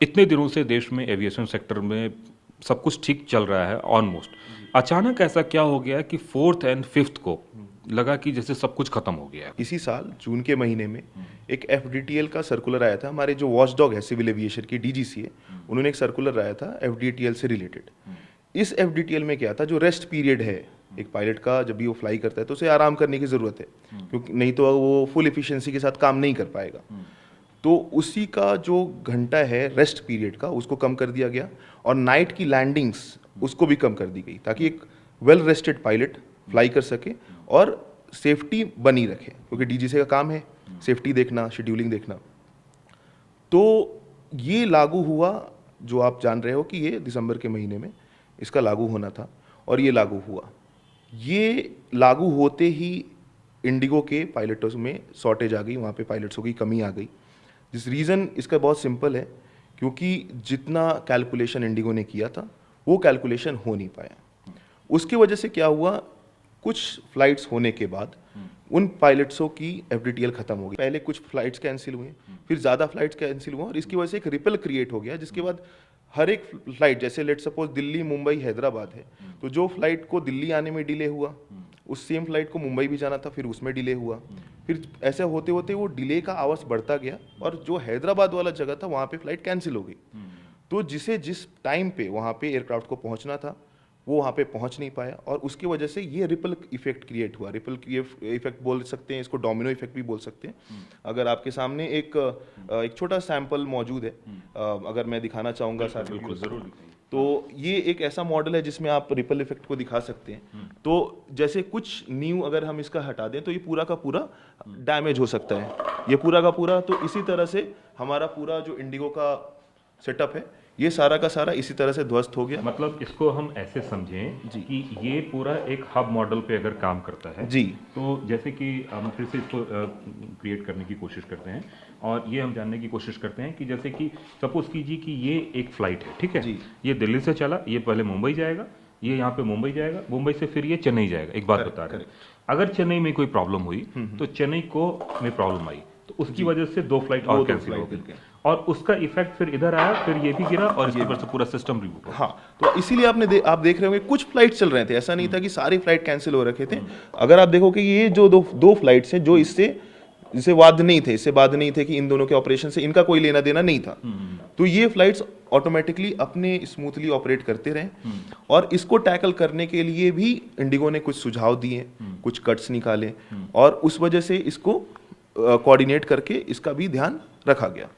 इतने दिनों से देश में एविएशन सेक्टर में सब कुछ ठीक चल रहा है ऑलमोस्ट। अचानक ऐसा क्या हो गया कि फोर्थ एंड फिफ्थ को लगा कि जैसे सब कुछ खत्म हो गया है। इसी साल जून के महीने में एक एफडीटीएल का सर्कुलर आया था। हमारे जो वॉचडॉग है सिविल एविएशन की डीजीसीए, उन्होंने एक सर्कुलर आया था एफडीटीएल से रिलेटेड। इस एफडीटीएल में क्या था, जो रेस्ट पीरियड है एक पायलट का जब भी वो फ्लाई करता है तो उसे आराम करने की ज़रूरत है, क्योंकि नहीं तो वो फुल एफिशिएंसी के साथ काम नहीं कर पाएगा। तो उसी का जो घंटा है रेस्ट पीरियड का, उसको कम कर दिया गया और नाइट की लैंडिंग्स उसको भी कम कर दी गई, ताकि एक वेल रेस्टेड पायलट फ्लाई कर सके और सेफ्टी बनी रखे, क्योंकि डीजीसी का काम है सेफ्टी देखना, शेड्यूलिंग देखना। तो ये लागू हुआ, जो आप जान रहे हो कि ये दिसंबर के महीने में इसका लागू होना था और ये लागू हुआ। ये लागू होते ही इंडिगो के पायलटों में शॉर्टेज आ गई, वहाँ पे पायलट्सों की कमी आ गई। जिस रीज़न इसका बहुत सिंपल है, क्योंकि जितना कैलकुलेशन इंडिगो ने किया था वो कैलकुलेशन हो नहीं पाया। उसकी वजह से क्या हुआ, कुछ फ्लाइट्स होने के बाद उन पायलट्सों की एफडीटीएल खत्म हो गई। पहले कुछ फ्लाइट्स कैंसिल हुए, फिर ज़्यादा फ्लाइट्स कैंसिल हुआ और इसकी वजह से एक रिपल क्रिएट हो गया, जिसके बाद हर एक फ्लाइट, जैसे लेट सपोज दिल्ली मुंबई हैदराबाद है, तो जो फ्लाइट को दिल्ली आने में डिले हुआ, उस सेम फ्लाइट को मुंबई भी जाना था, फिर उसमें डिले हुआ। फिर ऐसे होते होते वो डिले का आवर्स बढ़ता गया और जो हैदराबाद वाला जगह था वहाँ पे फ्लाइट कैंसिल हो गई। तो जिसे जिस टाइम पे वहाँ पे एयरक्राफ्ट को पहुँचना था वो वहाँ पे पहुँच नहीं पाया और उसकी वजह से ये रिपल इफेक्ट क्रिएट हुआ। रिपल इफेक्ट बोल सकते हैं इसको, डोमिनो इफेक्ट भी बोल सकते हैं। अगर आपके सामने एक छोटा सैंपल मौजूद है, अगर मैं दिखाना चाहूँगा सर, बिल्कुल जरूर। तो ये एक ऐसा मॉडल है जिसमें आप रिपल इफेक्ट को दिखा सकते हैं। तो जैसे कुछ न्यू अगर हम इसका हटा दें तो ये पूरा का पूरा डैमेज हो सकता है, ये पूरा का पूरा। तो इसी तरह से हमारा पूरा जो इंडिगो का सेटअप है ये सारा का सारा इसी तरह से ध्वस्त हो गया। मतलब इसको हम ऐसे समझें कि ये पूरा एक हब मॉडल पे अगर काम करता है जी, तो जैसे कि हम फिर से इसको क्रिएट करने की कोशिश करते हैं और ये हम जानने की कोशिश करते हैं कि जैसे कि सपोज कीजिए कि ये एक फ्लाइट है, ठीक है जी। ये दिल्ली से चला, ये पहले मुंबई जाएगा, ये यहाँ पे मुंबई जाएगा, मुंबई से फिर ये चेन्नई जाएगा। एक बात बता रहे हैं, अगर चेन्नई में कोई प्रॉब्लम हुई तो चेन्नई को में प्रॉब्लम आई तो उसकी वजह से दो फ्लाइट और कैंसिल हो गई और उसका इफेक्ट फिर इधर आया, फिर ये भी गिरा और इसके ऊपर से पूरा सिस्टम रिबूट हो। हाँ, तो इसीलिए आप देख रहे होंगे कुछ फ्लाइट चल रहे थे, ऐसा नहीं था कि सारी फ्लाइट कैंसिल हो रखे थे। अगर आप देखो कि ये जो दो फ्लाइट्स हैं जो इससे वाद नहीं थे कि इन दोनों के ऑपरेशन से इनका कोई लेना देना नहीं था, तो ये फ्लाइट्स ऑटोमेटिकली अपने स्मूथली ऑपरेट करते रहे। और इसको टैकल करने के लिए भी इंडिगो ने कुछ सुझाव दिए, कुछ कट्स निकाले और उस वजह से इसको कोऑर्डिनेट करके इसका भी ध्यान रखा गया।